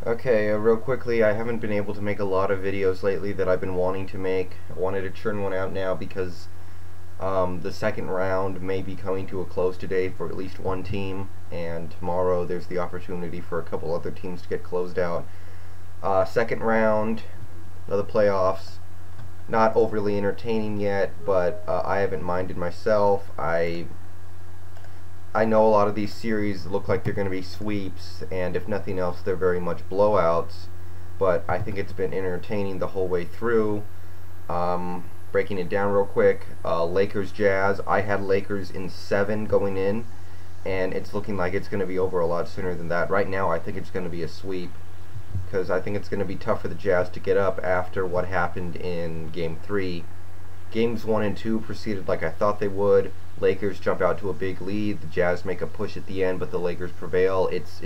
Okay, real quickly, I haven't been able to make a lot of videos lately that I've been wanting to make. I wanted to churn one out now because the second round may be coming to a close today for at least one team, and tomorrow there's the opportunity for a couple other teams to get closed out. Second round of the playoffs, not overly entertaining yet, but I haven't minded myself. I know a lot of these series look like they're going to be sweeps, and if nothing else, they're very much blowouts. But I think it's been entertaining the whole way through. Breaking it down real quick, Lakers Jazz. I had Lakers in 7 going in, and it's looking like it's going to be over a lot sooner than that. Right now, I think it's going to be a sweep because I think it's going to be tough for the Jazz to get up after what happened in Game 3. Games 1 and 2 proceeded like I thought they would. Lakers jump out to a big lead. The Jazz make a push at the end, but the Lakers prevail. It's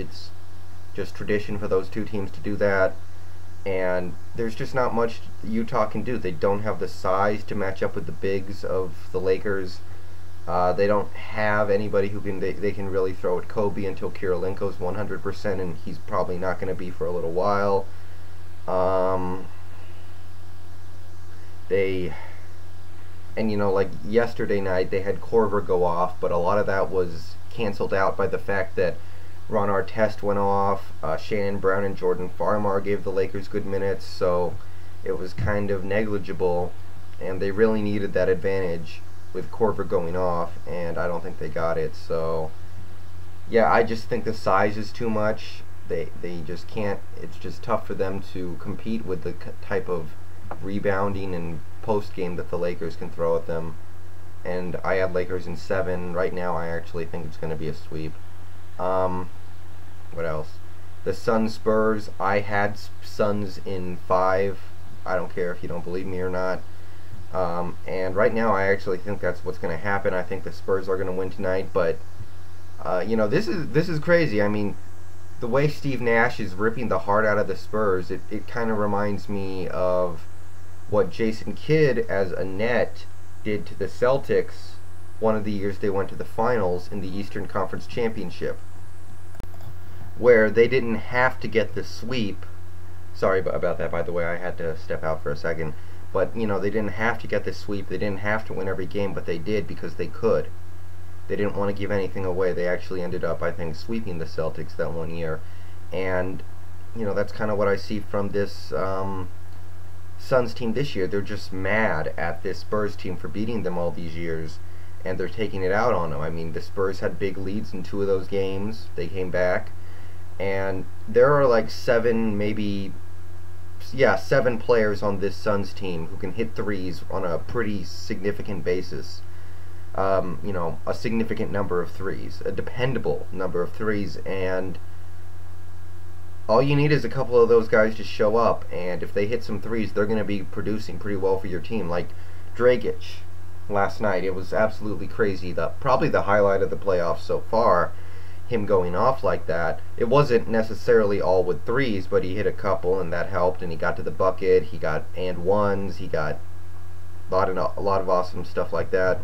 just tradition for those two teams to do that. And there's just not much Utah can do. They don't have the size to match up with the bigs of the Lakers. They don't have anybody who can they can really throw at Kobe until Kirilenko's 100%, and he's probably not going to be for a little while. And like yesterday night, they had Korver go off, but a lot of that was canceled out by the fact that Ron Artest went off, Shannon Brown and Jordan Farmar gave the Lakers good minutes, so it was kind of negligible, and they really needed that advantage with Korver going off, and I don't think they got it. So yeah, I just think the size is too much. They just can't. It's just tough for them to compete with the type of rebounding and post game that the Lakers can throw at them. And I had Lakers in 7. Right now, I actually think it's going to be a sweep. What else? The Suns Spurs. I had Suns in 5. I don't care if you don't believe me or not. And right now, I actually think that's what's going to happen. I think the Spurs are going to win tonight. But this is crazy. I mean, the way Steve Nash is ripping the heart out of the Spurs, it kind of reminds me of what Jason Kidd as a net did to the Celtics one of the years they went to the finals in the Eastern Conference Championship, where they didn't have to get the sweep. Sorry about that, by the way. I had to step out for a second. But, they didn't have to get the sweep. They didn't have to win every game, but they did because they could. They didn't want to give anything away. They actually ended up, I think, sweeping the Celtics that one year. And, that's kind of what I see from this Suns team this year. They're just mad at this Spurs team for beating them all these years, and they're taking it out on them. I mean, the Spurs had big leads in 2 of those games. They came back, and there are like 7 players on this Suns team who can hit threes on a pretty significant basis. A significant number of threes, a dependable number of threes, and all you need is a couple of those guys to show up, and if they hit some threes, they're going to be producing pretty well for your team. Like Dragic last night, it was absolutely crazy. Probably the highlight of the playoffs so far, him going off like that. It wasn't necessarily all with threes, but he hit a couple, and that helped, and he got to the bucket. He got and ones. He got a lot of awesome stuff like that.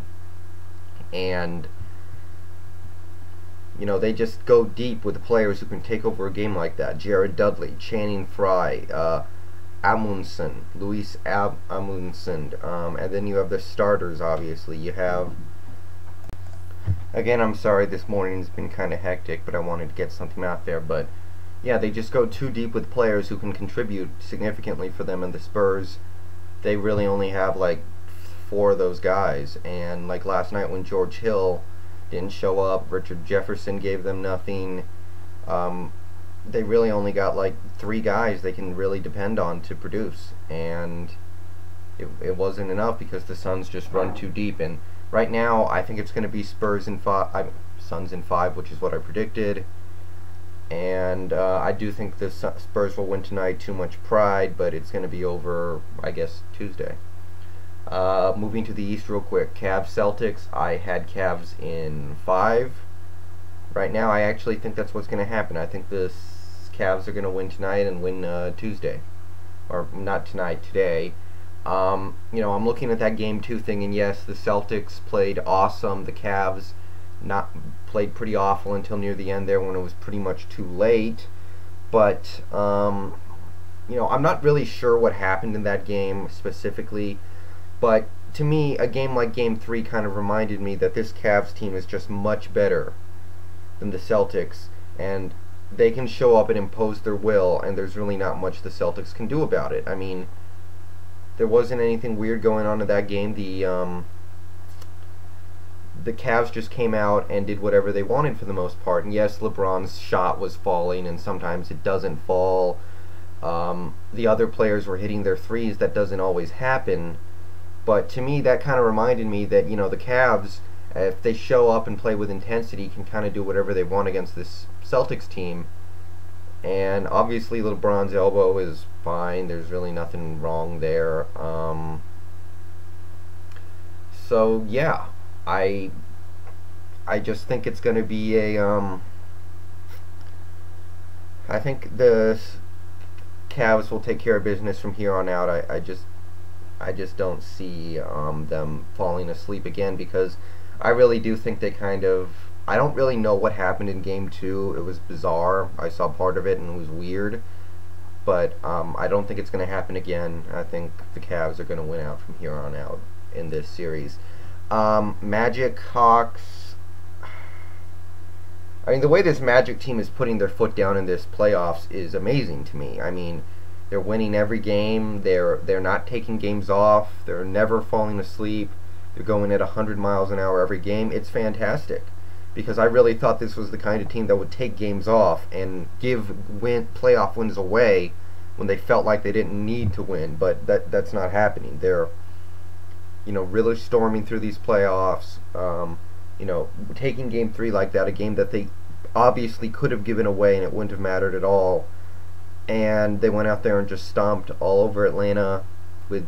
And they just go deep with the players who can take over a game like that. Jared Dudley, Channing Frye, Amundsen, Luis Amundsen, and then you have the starters, obviously. You have, again, I'm sorry, this morning's been kind of hectic, but I wanted to get something out there. But yeah, they just go too deep with players who can contribute significantly for them. And the Spurs, they really only have like 4 of those guys. And like last night when George Hill didn't show up, Richard Jefferson gave them nothing. They really only got like 3 guys they can really depend on to produce, and it wasn't enough because the Suns just run too deep. And right now, I think it's going to be Suns in 5, which is what I predicted. And I do think the Spurs will win tonight. Too much pride, but it's going to be over, I guess, Tuesday. Moving to the East real quick. Cavs Celtics. I had Cavs in 5. Right now, I actually think that's what's going to happen. I think the Cavs are going to win tonight and win Tuesday. Or not tonight, today. I'm looking at that Game 2 thing, and yes, the Celtics played awesome. The Cavs played pretty awful until near the end there when it was pretty much too late. but I'm not really sure what happened in that game specifically, but to me, a game like Game 3 kind of reminded me that this Cavs team is just much better than the Celtics, and they can show up and impose their will, and there's really not much the Celtics can do about it. I mean, there wasn't anything weird going on in that game. The Cavs just came out and did whatever they wanted for the most part. And yes, LeBron's shot was falling, and sometimes it doesn't fall. The other players were hitting their threes. That doesn't always happen. But to me, that kind of reminded me that, the Cavs, if they show up and play with intensity, can kind of do whatever they want against this Celtics team. And obviously LeBron's elbow is fine. There's really nothing wrong there. So yeah, I just think it's going to be I think the Cavs will take care of business from here on out. I just don't see them falling asleep again, because I really do think they I don't really know what happened in Game 2. It was bizarre. I saw part of it and it was weird. But I don't think it's going to happen again. I think the Cavs are going to win out from here on out in this series. Magic, Hawks. I mean, the way this Magic team is putting their foot down in this playoffs is amazing to me. I mean, they're winning every game. They're not taking games off. They're never falling asleep. They're going at 100 miles an hour every game. It's fantastic, because I really thought this was the kind of team that would take games off and give playoff wins away when they felt like they didn't need to win. But that's not happening. They're really storming through these playoffs. Taking Game 3 like that, a game that they obviously could have given away and it wouldn't have mattered at all. And they went out there and just stomped all over Atlanta with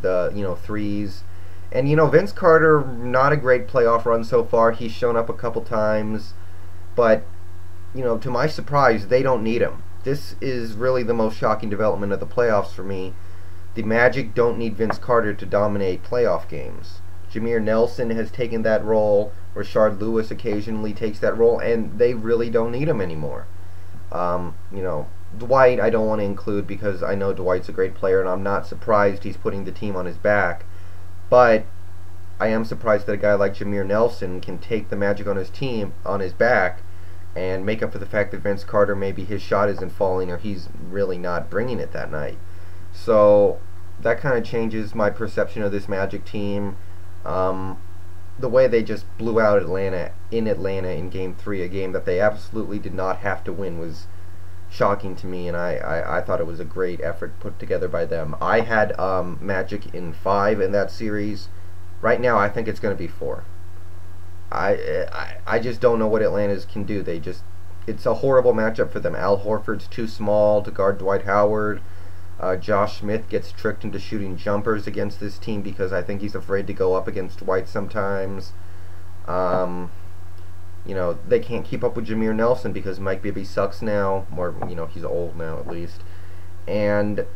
threes. And Vince Carter, not a great playoff run so far. He's shown up a couple times, but to my surprise, they don't need him. This is really the most shocking development of the playoffs for me. The Magic don't need Vince Carter to dominate playoff games. Jameer Nelson has taken that role. Rashard Lewis occasionally takes that role, and they really don't need him anymore. Dwight I don't want to include, because I know Dwight's a great player, and I'm not surprised he's putting the team on his back. But I am surprised that a guy like Jameer Nelson can take the Magic on his back, and make up for the fact that Vince Carter, maybe his shot isn't falling, or he's really not bringing it that night. So that kind of changes my perception of this Magic team. The way they just blew out Atlanta in Game 3, a game that they absolutely did not have to win, was shocking to me, and I thought it was a great effort put together by them. I had Magic in 5 in that series. Right now, I think it's going to be 4. I just don't know what Atlanta's can do. It's a horrible matchup for them. Al Horford's too small to guard Dwight Howard. Josh Smith gets tricked into shooting jumpers against this team because I think he's afraid to go up against Dwight sometimes. They can't keep up with Jameer Nelson because Mike Bibby sucks now, or he's old now at least, and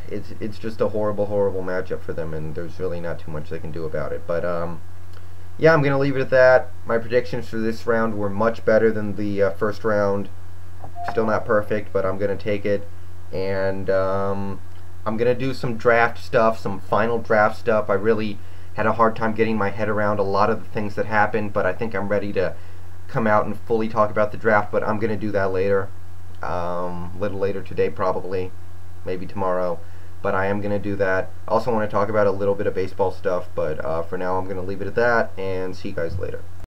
it's just a horrible matchup for them, and there's really not too much they can do about it. But yeah, I'm gonna leave it at that. My predictions for this round were much better than the first round. Still not perfect, but I'm gonna take it, and I'm gonna do some draft stuff, some final draft stuff. I really had a hard time getting my head around a lot of the things that happened, but I think I'm ready to come out and fully talk about the draft. But I'm going to do that later, a little later today probably, maybe tomorrow, but I am going to do that. I also want to talk about a little bit of baseball stuff, but for now I'm going to leave it at that, and see you guys later.